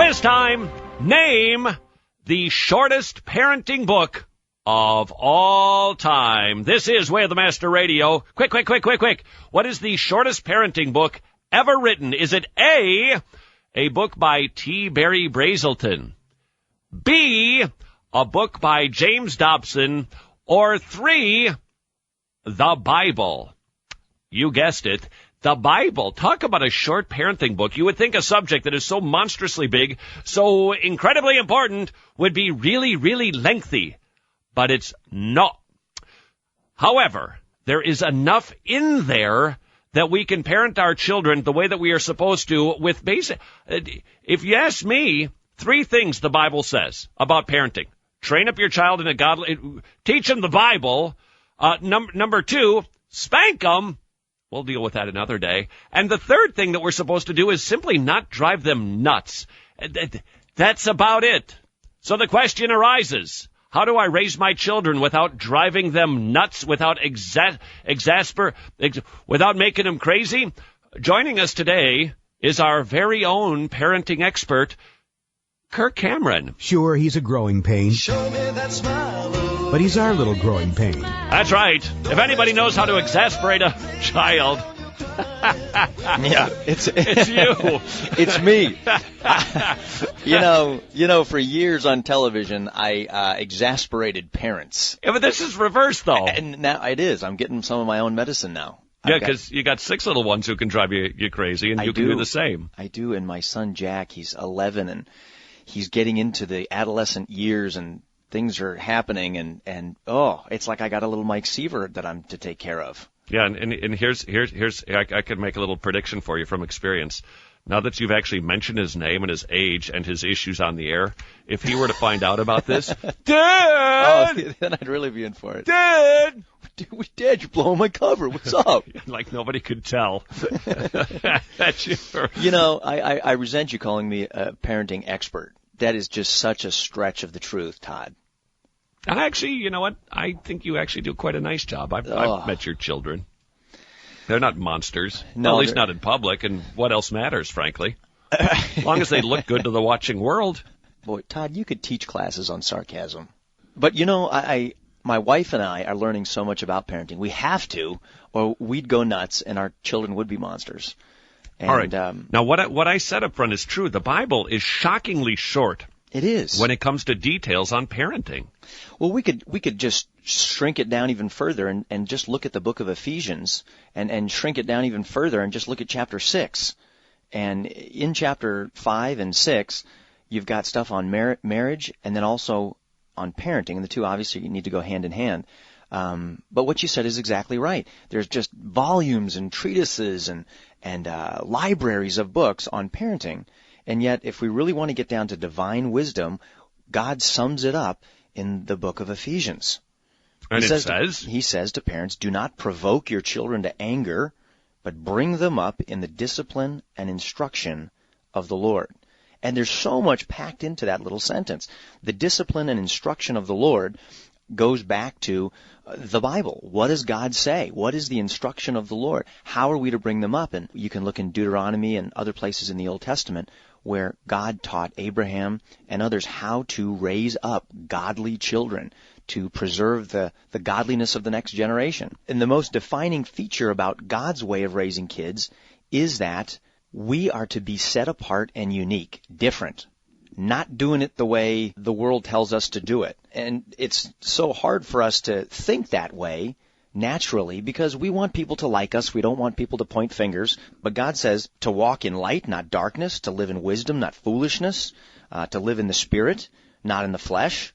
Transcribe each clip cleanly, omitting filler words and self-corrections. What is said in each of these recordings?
Quiz time. Name the shortest parenting book of all time. This is Way of the Master Radio. Quick. What is the shortest parenting book ever written? Is it A book by T. Barry Brazelton, B, a book by James Dobson, or 3, the Bible? You guessed it. The Bible. Talk about a short parenting book. You would think a subject that is so monstrously big, so incredibly important, would be really, really lengthy. But it's not. However, there is enough in there that we can parent our children the way that we are supposed to with basic. If you ask me, 3 things the Bible says about parenting. Train up your child in a godly, teach them the Bible. Number 2, spank them. We'll deal with that another day. And the third thing that we're supposed to do is simply not drive them nuts. That's about it. So the question arises, how do I raise my children without driving them nuts, without without making them crazy? Joining us today is our very own parenting expert, Kirk Cameron. Sure, he's a growing pain. Show me that smile. But he's our little growing pain. That's right. If anybody knows how to exasperate a child, yeah, it's you. It's me. You know, for years on television, I exasperated parents. Yeah, but this is reversed, though. And now it is. I'm getting some of my own medicine now. Yeah, because you got 6 little ones who can drive you crazy, and you can do the same. I do, and my son Jack, he's 11, and he's getting into the adolescent years, and things are happening, and it's like I got a little Mike Seaver that I'm to take care of. Yeah, and here's I could make a little prediction for you from experience. Now that you've actually mentioned his name and his age and his issues on the air, if he were to find out about this, Dad! Then I'd really be in for it. Dad! Dad, you're blowing my cover. What's up? Like nobody could tell. That's you. You know, I resent you calling me a parenting expert. That is just such a stretch of the truth, Todd. Actually, you know what? I think you actually do quite a nice job. I've met your children. They're not monsters. No, well, at least not in public, and what else matters, frankly? As long as they look good to the watching world. Boy, Todd, you could teach classes on sarcasm. But, you know, my wife and I are learning so much about parenting. We have to, or we'd go nuts, and our children would be monsters. And, all right. Now, what I said up front is true. The Bible is shockingly short. It is. When it comes to details on parenting. Well, we could just shrink it down even further and just look at the book of Ephesians and shrink it down even further and just look at chapter 6. And in chapter 5 and 6, you've got stuff on marriage and then also on parenting. And the two obviously need to go hand in hand. But what you said is exactly right. There's just volumes and treatises and libraries of books on parenting. And yet, if we really want to get down to divine wisdom, God sums it up in the book of Ephesians. And He says to parents, do not provoke your children to anger, but bring them up in the discipline and instruction of the Lord. And there's so much packed into that little sentence. The discipline and instruction of the Lord goes back to the Bible. What does God say? What is the instruction of the Lord? How are we to bring them up? And you can look in Deuteronomy and other places in the Old Testament where God taught Abraham and others how to raise up godly children, to preserve the godliness of the next generation. And the most defining feature about God's way of raising kids is that we are to be set apart and unique, different, not doing it the way the world tells us to do it. And it's so hard for us to think that way naturally because we want people to like us. We don't want people to point fingers. But God says to walk in light, not darkness, to live in wisdom, not foolishness, to live in the Spirit, not in the flesh.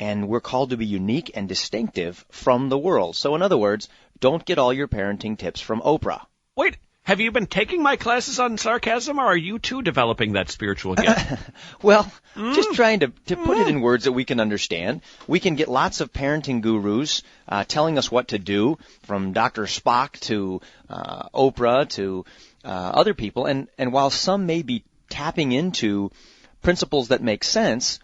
And we're called to be unique and distinctive from the world. So in other words, don't get all your parenting tips from Oprah. Wait. Have you been taking my classes on sarcasm, or are you too developing that spiritual gift? Well, just trying to put it in words that we can understand. We can get lots of parenting gurus telling us what to do, from Dr. Spock to Oprah to other people. And while some may be tapping into principles that make sense,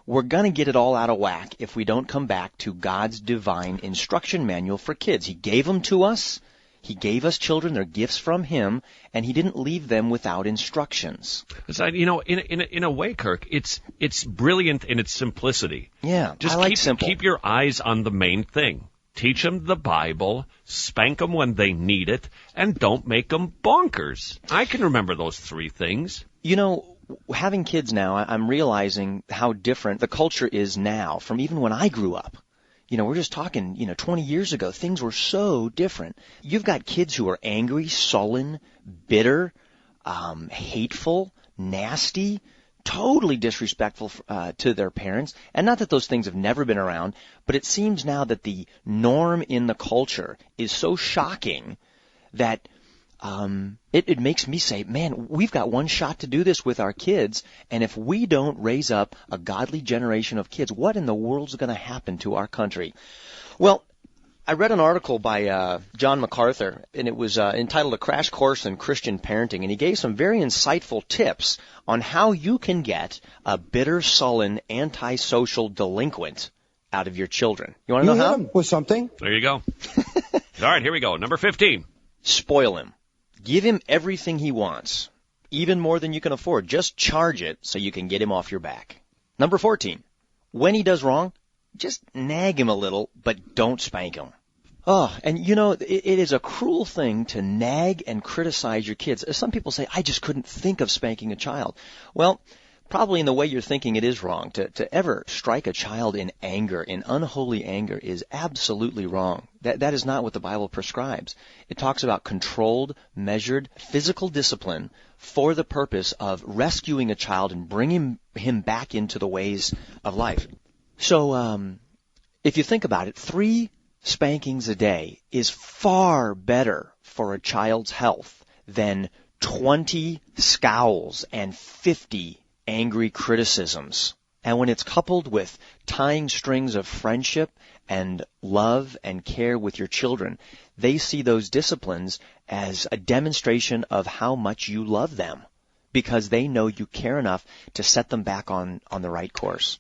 we're going to get it all out of whack if we don't come back to God's divine instruction manual for kids. He gave them to us. He gave us children, they're gifts from Him, and He didn't leave them without instructions. In a way, Kirk, it's brilliant in its simplicity. Yeah, Just I like simple. keep your eyes on the main thing. Teach them the Bible, spank them when they need it, and don't make them bonkers. I can remember those 3 things. You know, having kids now, I'm realizing how different the culture is now from even when I grew up. You know, we're just talking, 20 years ago, things were so different. You've got kids who are angry, sullen, bitter, hateful, nasty, totally disrespectful to their parents. And not that those things have never been around, but it seems now that the norm in the culture is so shocking that it makes me say, man, we've got one shot to do this with our kids, and if we don't raise up a godly generation of kids, what in the world's going to happen to our country? Well, I read an article by John MacArthur, and it was entitled A Crash Course in Christian Parenting, and he gave some very insightful tips on how you can get a bitter, sullen, antisocial delinquent out of your children. You want to know how? Hit him with something. There you go. All right, here we go. Number 15. Spoil him. Give him everything he wants, even more than you can afford. Just charge it so you can get him off your back. Number 14. When he does wrong, just nag him a little, but don't spank him. Oh, and it is a cruel thing to nag and criticize your kids. Some people say, I just couldn't think of spanking a child. Well, probably in the way you're thinking it is wrong. To ever strike a child in anger, in unholy anger, is absolutely wrong. That is not what the Bible prescribes. It talks about controlled, measured, physical discipline for the purpose of rescuing a child and bringing him back into the ways of life. So, if you think about it, 3 spankings a day is far better for a child's health than 20 scowls and 50 angry criticisms. And when it's coupled with tying strings of friendship and love and care with your children, they see those disciplines as a demonstration of how much you love them, because they know you care enough to set them back on the right course.